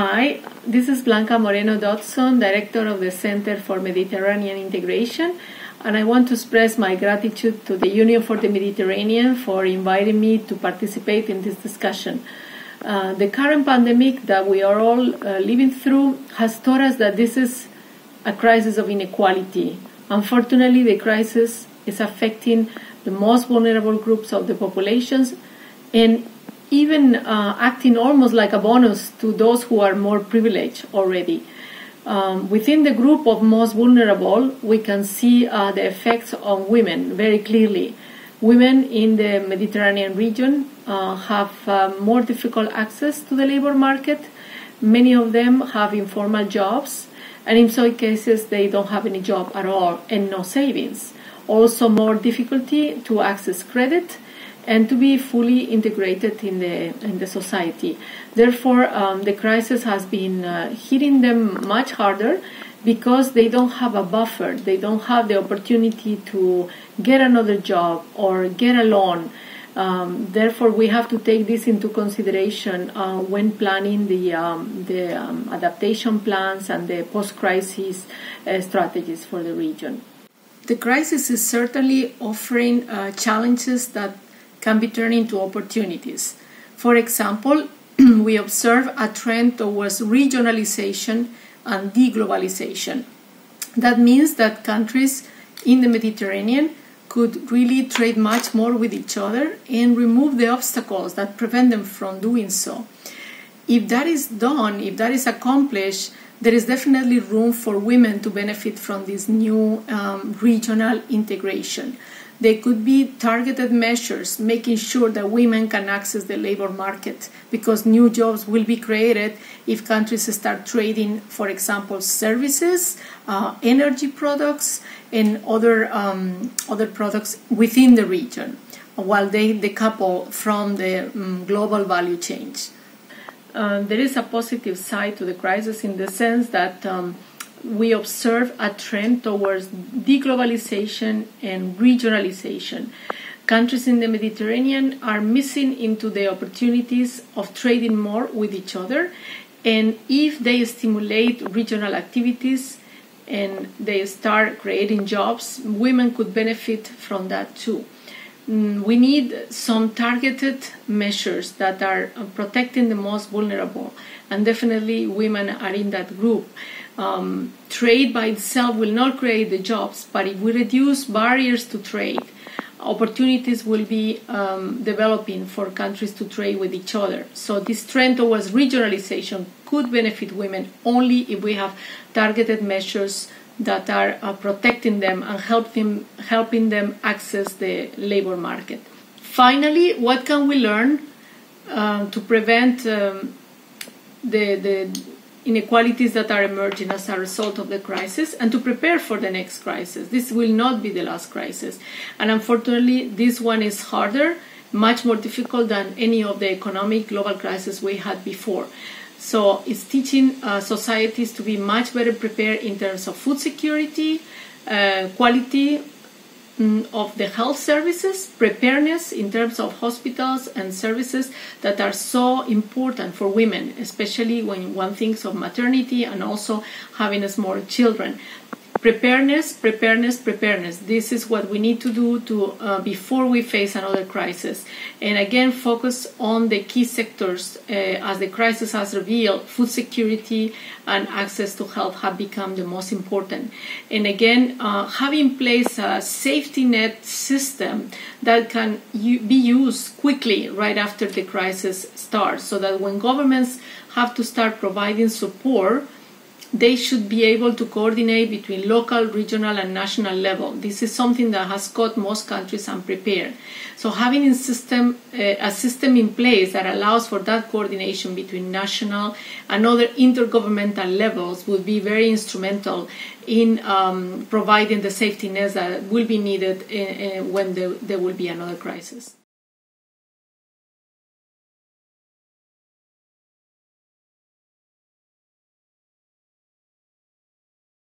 Hi, this is Blanca Moreno-Dodson, Director of the Center for Mediterranean Integration, and I want to express my gratitude to the Union for the Mediterranean for inviting me to participate in this discussion. The current pandemic that we are all living through has taught us that this is a crisis of inequality. Unfortunately, the crisis is affecting the most vulnerable groups of the populations and even acting almost like a bonus to those who are more privileged already. Within the group of most vulnerable, we can see the effects on women very clearly. Women in the Mediterranean region have more difficult access to the labor market. Many of them have informal jobs, and in some cases they don't have any job at all and no savings. Also more difficulty to access credit and to be fully integrated in the society. Therefore, the crisis has been hitting them much harder because they don't have a buffer. They don't have the opportunity to get another job or get a loan. Therefore, we have to take this into consideration when planning the adaptation plans and the post-crisis strategies for the region. The crisis is certainly offering challenges that can be turned into opportunities. For example, we observe a trend towards regionalization and deglobalization. That means that countries in the Mediterranean could really trade much more with each other and remove the obstacles that prevent them from doing so. If that is done, if that is accomplished, there is definitely room for women to benefit from this new regional integration. There could be targeted measures making sure that women can access the labor market because new jobs will be created if countries start trading, for example, services, energy products, and other products within the region while they decouple from the global value change. There is a positive side to the crisis in the sense that we observe a trend towards deglobalization and regionalization. Countries in the Mediterranean are missing into the opportunities of trading more with each other, and if they stimulate regional activities and they start creating jobs, women could benefit from that too. We need some targeted measures that are protecting the most vulnerable, and definitely women are in that group. Trade by itself will not create the jobs, but if we reduce barriers to trade, opportunities will be developing for countries to trade with each other. So this trend towards regionalization could benefit women only if we have targeted measures that are protecting them and helping them access the labor market. Finally, what can we learn to prevent the inequalities that are emerging as a result of the crisis and to prepare for the next crisis? This will not be the last crisis. And unfortunately, this one is harder, much more difficult than any of the economic global crises we had before. So it's teaching societies to be much better prepared in terms of food security, quality of the health services, preparedness in terms of hospitals and services that are so important for women, especially when one thinks of maternity and also having small children. Preparedness. This is what we need to do before we face another crisis. And again, focus on the key sectors. As the crisis has revealed, food security and access to health have become the most important. And again, have in place a safety net system that can be used quickly right after the crisis starts, so that when governments have to start providing support, they should be able to coordinate between local, regional, and national level. This is something that has caught most countries unprepared. So having a system in place that allows for that coordination between national and other intergovernmental levels would be very instrumental in providing the safety nets that will be needed when there will be another crisis.